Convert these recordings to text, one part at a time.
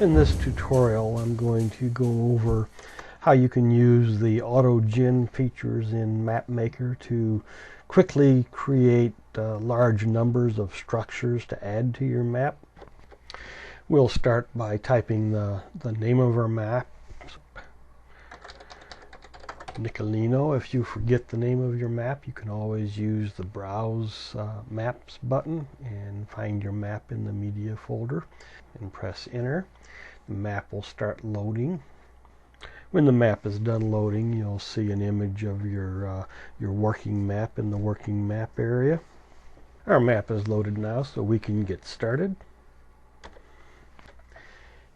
In this tutorial, I'm going to go over how you can use the autogen features in Map Maker to quickly create large numbers of structures to add to your map. We'll start by typing the name of our map. Nicolino. If you forget the name of your map, you can always use the Browse Maps button and find your map in the Media folder and press Enter. The map will start loading. When the map is done loading, you'll see an image of your working map in the working map area. Our map is loaded now, so we can get started.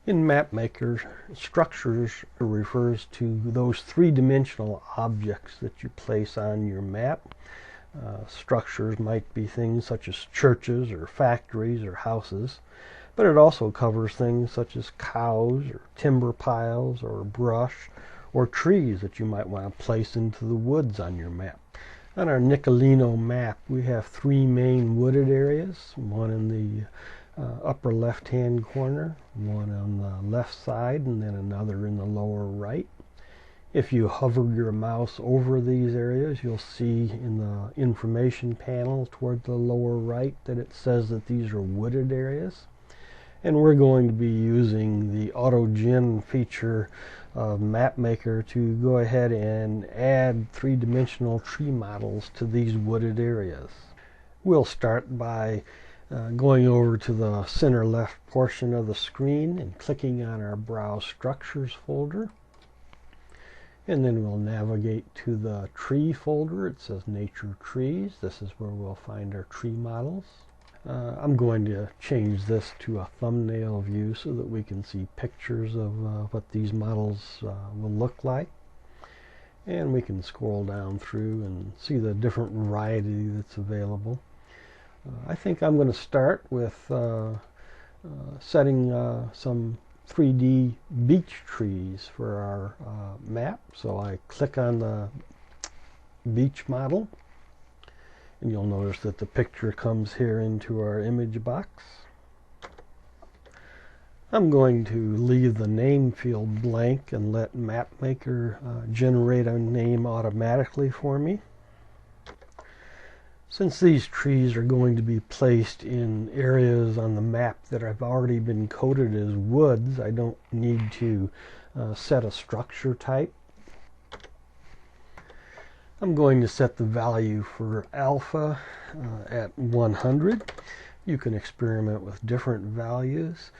In Map Maker, structures refers to those three-dimensional objects that you place on your map. Structures might be things such as churches or factories or houses, but it also covers things such as cows or timber piles or brush or trees that you might want to place into the woods on your map. On our Nicolino map, we have three main wooded areas, one in the upper left-hand corner, one on the left side, and then another in the lower right. If you hover your mouse over these areas, you'll see in the information panel toward the lower right that it says that these are wooded areas. And we're going to be using the autogen feature of Map Maker to go ahead and add three-dimensional tree models to these wooded areas. We'll start by going over to the center left portion of the screen and clicking on our Browse Structures folder. And then we'll navigate to the Tree folder. It says Nature Trees. This is where we'll find our tree models. I'm going to change this to a thumbnail view so that we can see pictures of what these models will look like. And we can scroll down through and see the different variety that's available. I think I'm going to start with setting some 3D beech trees for our map. So I click on the beech model, and you'll notice that the picture comes here into our image box. I'm going to leave the name field blank and let Map Maker generate a name automatically for me. Since these trees are going to be placed in areas on the map that have already been coded as woods, I don't need to set a structure type. I'm going to set the value for alpha at 100. You can experiment with different values,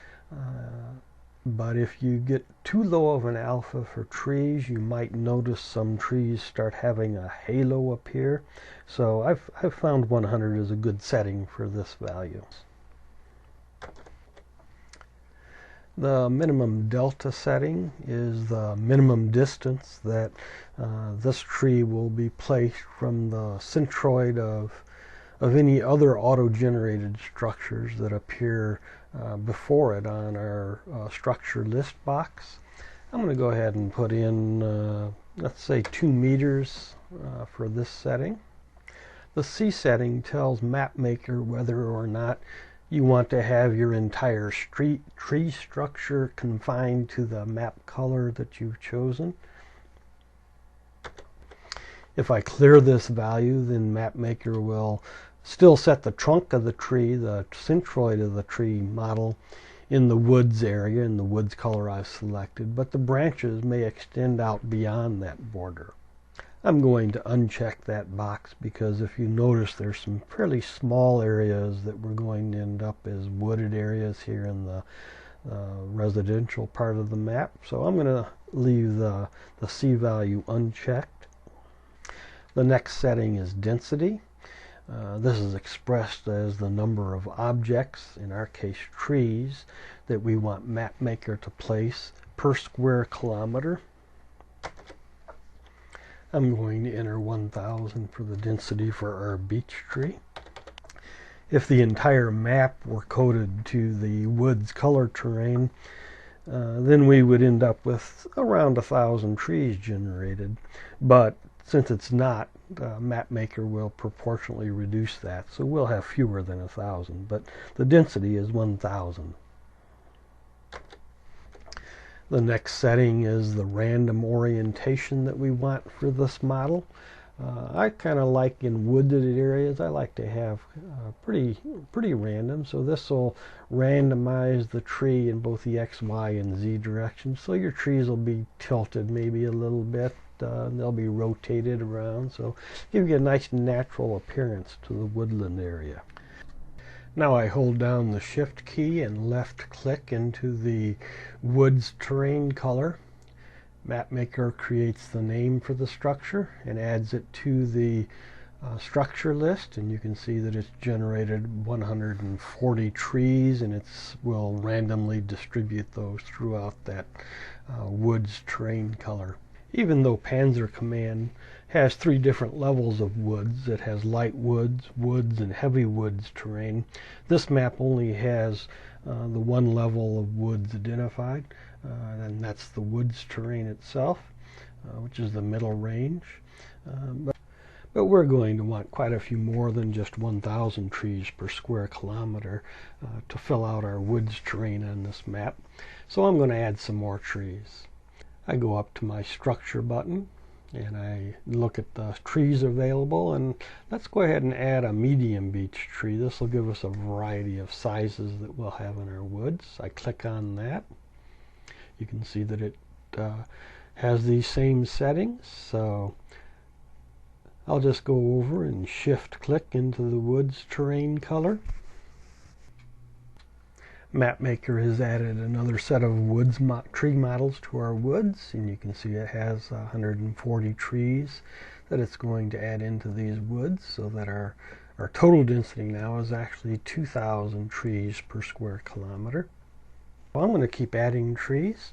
but if you get too low of an alpha for trees, you might notice some trees start having a halo appear. So I've found 100 is a good setting for this value. The minimum delta setting is the minimum distance that this tree will be placed from the centroid of any other auto-generated structures that appear before it on our structure list box. I'm going to go ahead and put in, let's say, 2 meters for this setting. The C setting tells Map Maker whether or not you want to have your entire tree structure confined to the map color that you've chosen. If I clear this value, then Map Maker will still set the trunk of the tree, the centroid of the tree model, in the woods area, in the woods color I've selected, but the branches may extend out beyond that border. I'm going to uncheck that box because if you notice there's some fairly small areas that we're going to end up as wooded areas here in the residential part of the map. So I'm going to leave the C value unchecked. The next setting is density. This is expressed as the number of objects, in our case trees, that we want Map Maker to place per square kilometer. I'm going to enter 1000 for the density for our beech tree. If the entire map were coded to the woods color terrain, then we would end up with around 1,000 trees generated. But since it's not, Map Maker will proportionally reduce that, so we'll have fewer than 1,000, but the density is 1,000. The next setting is the random orientation that we want for this model. I kind of like in wooded areas, I like to have pretty random. So this will randomize the tree in both the X, Y, and Z directions. So your trees will be tilted maybe a little bit. They'll be rotated around. So give you a nice natural appearance to the woodland area. Now I hold down the Shift key and left click into the woods terrain color. Map Maker creates the name for the structure and adds it to the structure list, and you can see that it's generated 140 trees, and it will randomly distribute those throughout that woods terrain color. Even though Panzer Command has 3 different levels of woods, it has light woods, woods, and heavy woods terrain. This map only has the 1 level of woods identified, and that's the woods terrain itself, which is the middle range. But we're going to want quite a few more than just 1,000 trees per square kilometer to fill out our woods terrain on this map. So I'm going to add some more trees. I go up to my structure button and I look at the trees available, and let's go ahead and add a medium beech tree. This will give us a variety of sizes that we'll have in our woods. I click on that. You can see that it has these same settings, so I'll just go over and shift click into the woods terrain color. Map Maker has added another set of woods tree models to our woods, and you can see it has 140 trees that it's going to add into these woods, so that our total density now is actually 2,000 trees per square kilometer. Well, I'm going to keep adding trees.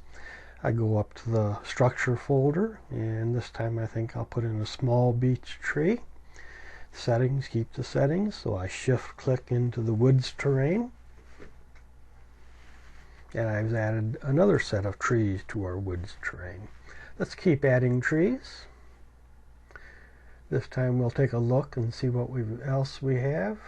I go up to the structure folder, and this time I think I'll put in a small beech tree. Settings, keep the settings, so I shift click into the woods terrain. And I've added another set of trees to our woods terrain. Let's keep adding trees. This time we'll take a look and see what else we have.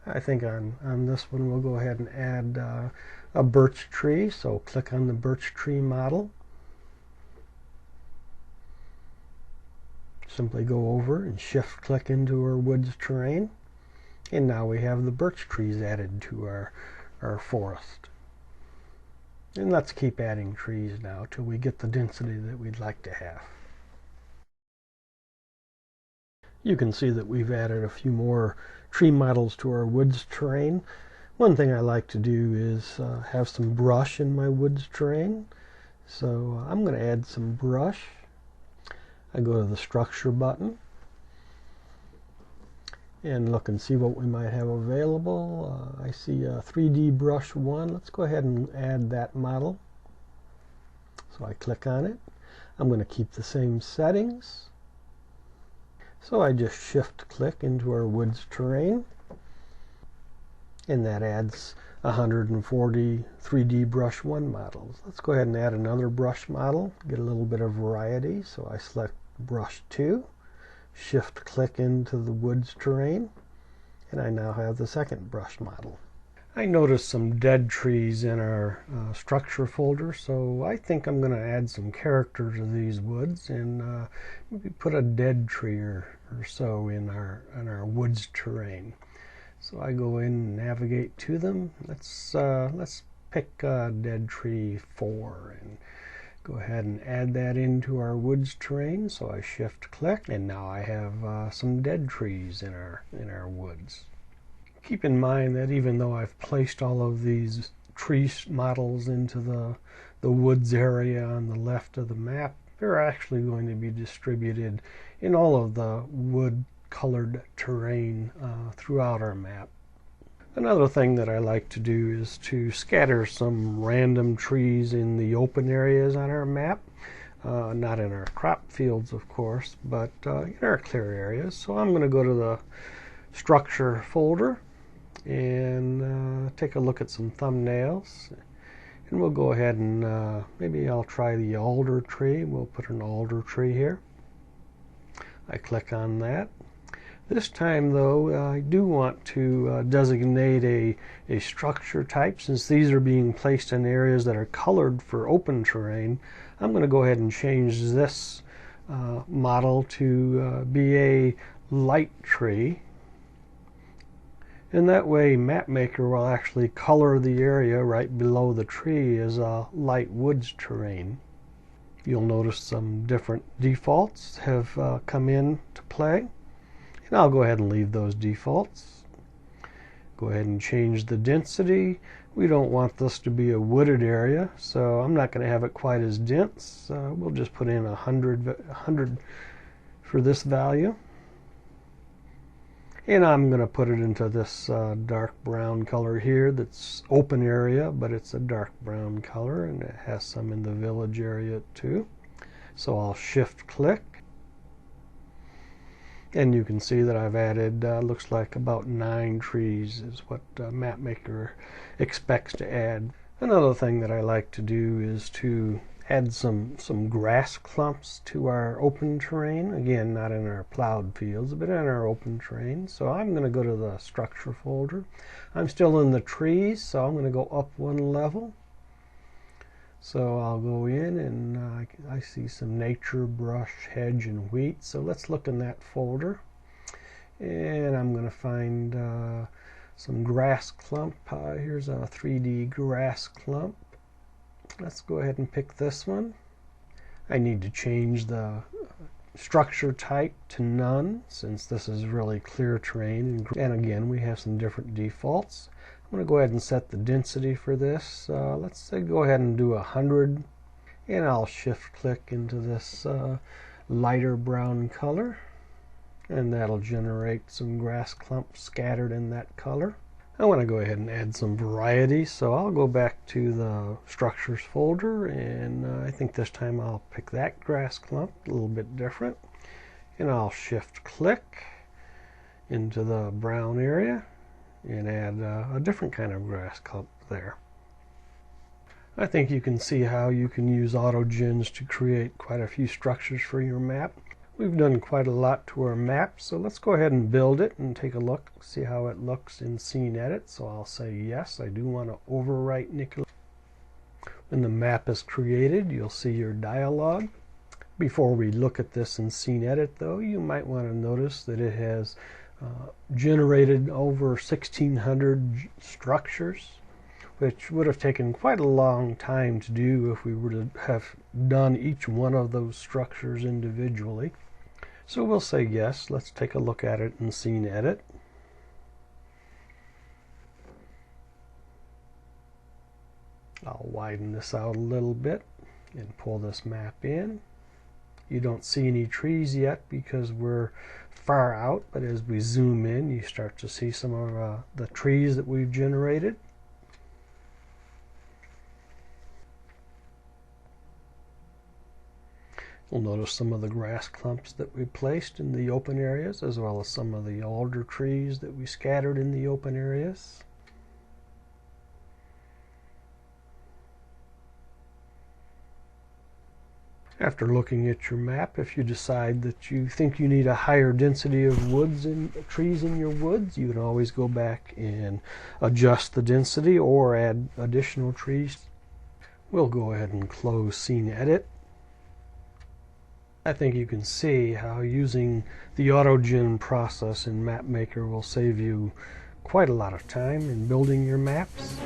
I think on this one we'll go ahead and add a birch tree. So click on the birch tree model. Simply go over and shift click into our woods terrain. And now we have the birch trees added to our forest. And let's keep adding trees now till we get the density that we'd like to have. You can see that we've added a few more tree models to our woods terrain. One thing I like to do is have some brush in my woods terrain. So I'm going to add some brush. I go to the structure button and look and see what we might have available. I see a 3D brush 1. Let's go ahead and add that model. So I click on it. I'm going to keep the same settings. So I just shift click into our woods terrain, and that adds 140 3D brush 1 models. Let's go ahead and add another brush model, get a little bit of variety. So I select brush 2. Shift click into the woods terrain, and I now have the second brush model. I noticed some dead trees in our structure folder, so I think I'm going to add some character to these woods and maybe put a dead tree or so in our woods terrain. So I go in and navigate to them. Let's pick dead tree 4 and go ahead and add that into our woods terrain. So I shift click, and now I have some dead trees in our woods. Keep in mind that even though I've placed all of these tree models into the woods area on the left of the map, they're actually going to be distributed in all of the wood colored terrain throughout our map. Another thing that I like to do is to scatter some random trees in the open areas on our map. Not in our crop fields, of course, but in our clear areas. So I'm going to go to the structure folder and take a look at some thumbnails. And we'll go ahead and maybe I'll try the alder tree. We'll put an alder tree here. I click on that. This time though, I do want to designate a structure type. Since these are being placed in areas that are colored for open terrain, I'm going to go ahead and change this model to be a light tree. And that way Map Maker will actually color the area right below the tree as a light woods terrain. You'll notice some different defaults have come into play. And I'll go ahead and leave those defaults. Go ahead and change the density. We don't want this to be a wooded area, so I'm not going to have it quite as dense. We'll just put in 100 for this value. And I'm going to put it into this dark brown color here that's open area, but it's a dark brown color, and it has some in the village area too. So I'll shift click. And you can see that I've added, looks like about 9 trees is what Map Maker expects to add. Another thing that I like to do is to add some grass clumps to our open terrain. Again, not in our plowed fields, but in our open terrain. So I'm going to go to the structure folder. I'm still in the trees, so I'm going to go up one level. So I'll go in and I see some nature, brush, hedge, and wheat. So let's look in that folder. And I'm going to find some grass clump. Here's a 3D grass clump. Let's go ahead and pick this one. I need to change the structure type to none, since this is really clear terrain. And again, we have some different defaults. I'm going to go ahead and set the density for this. Let's say go ahead and do 100, and I'll shift click into this lighter brown color, and that'll generate some grass clumps scattered in that color. I want to go ahead and add some variety, so I'll go back to the structures folder, and I think this time I'll pick that grass clump, a little bit different, and I'll shift click into the brown area and add a different kind of grass clump there. I think you can see how you can use autogens to create quite a few structures for your map. We've done quite a lot to our map, so let's go ahead and build it and take a look, see how it looks in Scene Edit. So I'll say yes, I do want to overwrite Nicola. When the map is created, you'll see your dialog. Before we look at this in Scene Edit though, you might want to notice that it has generated over 1,600 structures, which would have taken quite a long time to do if we were to have done each one of those structures individually. So we'll say yes. Let's take a look at it in Scene Edit. I'll widen this out a little bit and pull this map in. You don't see any trees yet because we're far out, but as we zoom in, you start to see some of the trees that we've generated. You'll notice some of the grass clumps that we placed in the open areas, as well as some of the alder trees that we scattered in the open areas. After looking at your map, if you decide that you think you need a higher density of woods and trees in your woods, you can always go back and adjust the density or add additional trees. We'll go ahead and close Scene Edit. I think you can see how using the autogen process in Map Maker will save you quite a lot of time in building your maps.